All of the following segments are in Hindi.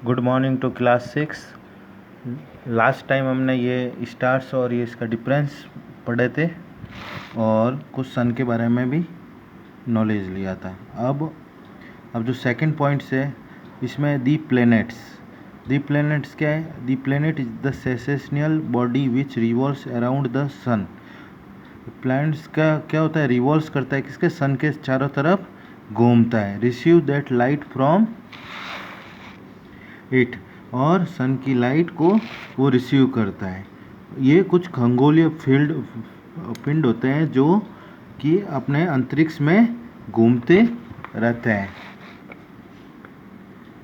Good morning to class 6। Last time हमने ये स्टार्स और ये इसका डिफरेंस पढ़े थे और कुछ सन के बारे में भी नॉलेज लिया था। अब जो सेकंड पॉइंट है इसमें दी प्लैनेट्स क्या है? दी प्लैनेट इज द सेसेशनल body which revolves around the sun. Planets का क्या होता है? रिवॉल्व्स करता है किसके? सन के चारों तरफ घूमता है। Receive that light from it, और सन की लाइट को वो रिसीव करता है। ये कुछ खगोलीय पिंड होते हैं जो कि अपने अंतरिक्ष में घूमते रहते हैं।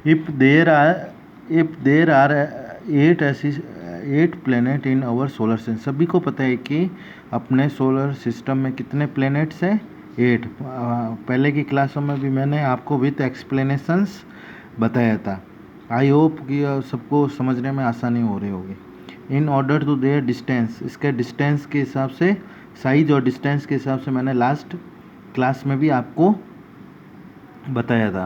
If there are eight planet in our solar system. सभी को पता है कि अपने सोलर सिस्टम में कितने प्लैनेट्स हैं? 8। पहले की क्लासों में भी मैंने आपको विथ एक्सप्लेनेशंस बताया था। आई होप कि सबको समझने में आसानी हो रही होगी। In order to their distance, इसके डिस्टेंस के हिसाब से, साइज और डिस्टेंस के हिसाब से मैंने लास्ट क्लास में भी आपको बताया था।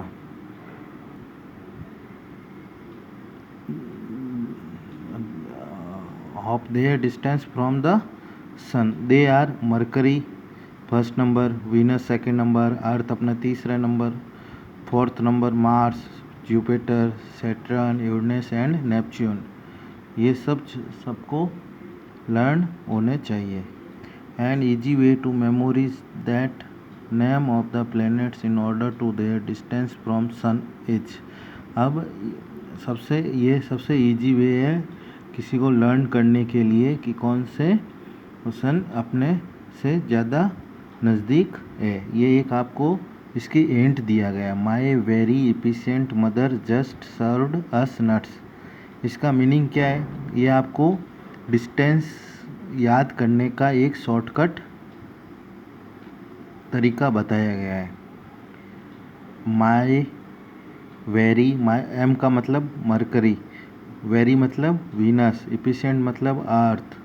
Of their distance from the sun, they are Mercury first number, Venus second number, Earth अपना तीसरा नंबर, fourth number Mars, Jupiter, Saturn, Uranus and Neptune. ये सबको लर्न होने चाहिए। An easy way to memorise that name of the planets in order to their distance from sun is. अब सबसे ईजी वे है किसी को लर्न करने के लिए कि कौन से सन अपने से ज़्यादा नज़दीक है। ये एक आपको इसकी हिंट दिया गया, my very efficient mother just served us nuts. इसका मीनिंग क्या है? ये आपको डिस्टेंस याद करने का एक शॉर्टकट तरीका बताया गया है। माई वेरी, एम का मतलब मरकरी, वेरी मतलब वीनस, एफिशिएंट मतलब अर्थ,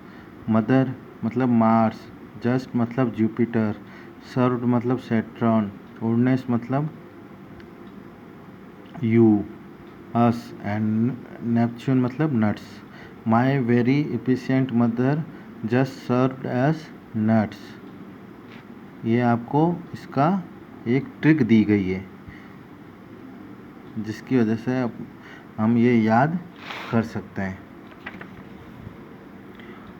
मदर मतलब मार्स, जस्ट मतलब जुपिटर, सर्व्ड मतलब सैटर्न, यूरेनस मतलब यू अस एंड नेपच्यून मतलब nuts. My very efficient mother just served S nuts. ये आपको इसका एक ट्रिक दी गई है जिसकी वजह से हम ये याद कर सकते हैं।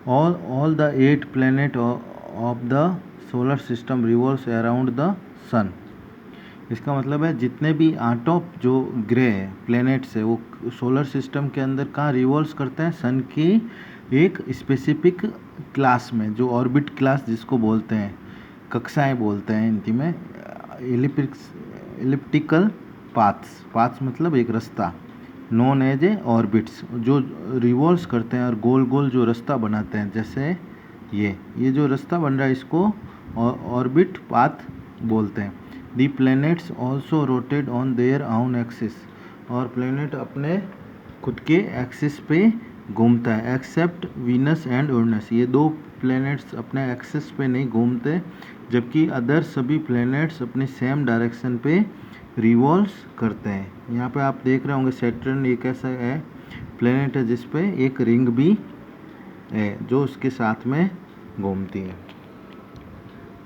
All the 8 planet of the solar system revolves around the sun. इसका मतलब है जितने भी 8 जो ग्रह प्लैनेट्स है वो सोलर सिस्टम के अंदर कहाँ रिवॉल्व्स करते हैं? सन की एक स्पेसिफिक क्लास में, जो ऑर्बिट क्लास जिसको बोलते हैं, कक्षाएं बोलते हैं हिंदी में, एलिप्टिकल पाथ्स मतलब एक रास्ता, नॉन एज ए ऑर्बिट्स, जो रिवॉल्व्स करते हैं और गोल गोल जो रास्ता बनाते हैं। जैसे ये जो रास्ता बन रहा है इसको ऑर्बिट पाथ बोलते हैं। The planets also rotate on their own axis, और प्लैनेट अपने खुद के एक्सिस पे घूमता है, एक्सेप्ट वीनस एंड यूरेनस। ये 2 प्लैनेट्स अपने एक्सिस पे नहीं घूमते, जबकि अदर सभी प्लैनेट्स अपनी सेम डायरेक्शन पे रिवॉल्व्स करते हैं। यहाँ पे आप देख रहे होंगे सैटर्न एक ऐसा है प्लैनेट है जिस पे एक रिंग भी है जो उसके साथ में घूमती है।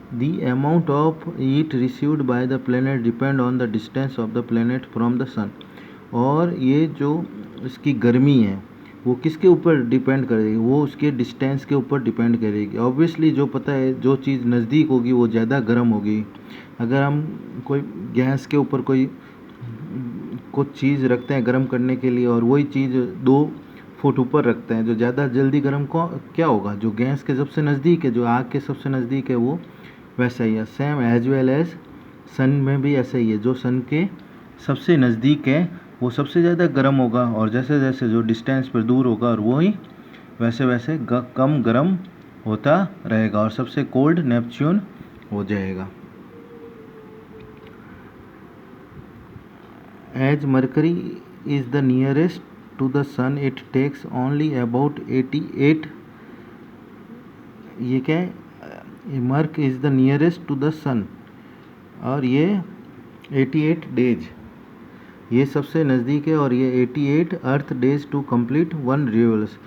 The amount of heat received by the planet depend on the distance of the planet from the sun। और ये जो इसकी गर्मी है वो किसके ऊपर डिपेंड करेगी? वो उसके डिस्टेंस के ऊपर डिपेंड करेगी। ऑब्वियसली जो पता है जो चीज़ नज़दीक होगी वो ज़्यादा गर्म होगी। अगर हम कोई गैस के ऊपर कुछ चीज़ रखते हैं गर्म करने के लिए और वही चीज़ 2 फुट ऊपर रखते हैं, जो ज़्यादा जल्दी गर्म क्या होगा? जो गैस के सबसे नज़दीक है, जो आग के सबसे नज़दीक है, वो वैसा ही है। सेम एज वेल एज सन में भी ऐसा ही है, जो सन के सबसे नज़दीक है वो सबसे ज़्यादा गर्म होगा, और जैसे जैसे जो डिस्टेंस पर दूर होगा और वो ही वैसे वैसे कम गर्म होता रहेगा, और सबसे कोल्ड नेपच्यून हो जाएगा। As Mercury is the nearest to the sun it takes only about 88, ये क्या है? Mercury is the nearest to the sun, और ये 88 डेज ये सबसे नज़दीक है और ये 88 Earth days to complete one revolution,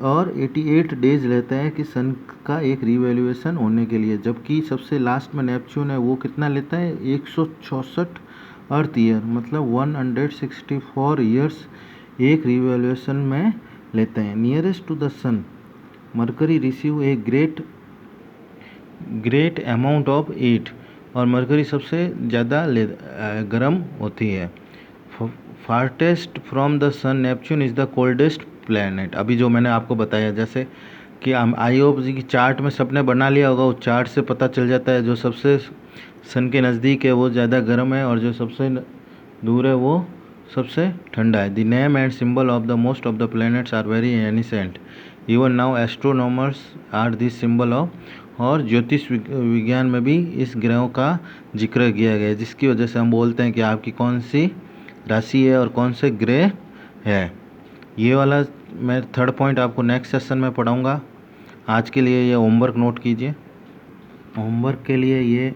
और 88 डेज लेता है कि सन का एक रिवोल्यूशन होने के लिए, जबकि सबसे लास्ट में नेपच्यून है, वो कितना लेता है 166 अर्थ ईयर, मतलब 164 ईयर्स एक रिवोल्यूशन में लेते हैं। Nearest to the sun Mercury receive a great amount of heat, और मरकरी सबसे ज़्यादा गर्म होती है। Farthest from the sun Neptune is the coldest planet. अभी जो मैंने आपको बताया, जैसे कि हम आईओप जी की चार्ट में सबने बना लिया होगा, उस चार्ट से पता चल जाता है जो सबसे सन के नज़दीक है वो ज़्यादा गर्म है, और जो सबसे दूर है वो सबसे ठंडा है। The name and symbol of the most of the planets are very ancient, even now astronomers are this symbol of, और ज्योतिष विज्ञान में भी इस ग्रहों का जिक्र किया गया है, जिसकी वजह से हम बोलते हैं कि आपकी कौन सी राशि है और कौन से ग्रह है। ये वाला मैं थर्ड पॉइंट आपको नेक्स्ट सेशन में पढ़ाऊँगा। आज के लिए ये होमवर्क नोट कीजिए। होमवर्क के लिए ये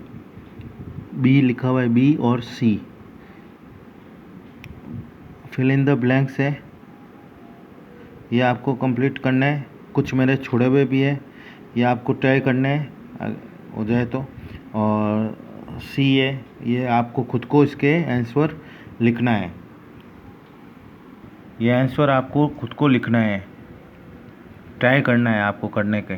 बी लिखा हुआ है, बी और सी, फिल इन द ब्लैंक्स है, ये आपको कंप्लीट करना है। कुछ मेरे छोड़े हुए भी है, ये आपको ट्राई करना है हो जाए तो। और सी है, ये आपको खुद को इसके आंसर लिखना है, ये आंसर आपको खुद को लिखना है, ट्राई करना है आपको करने के।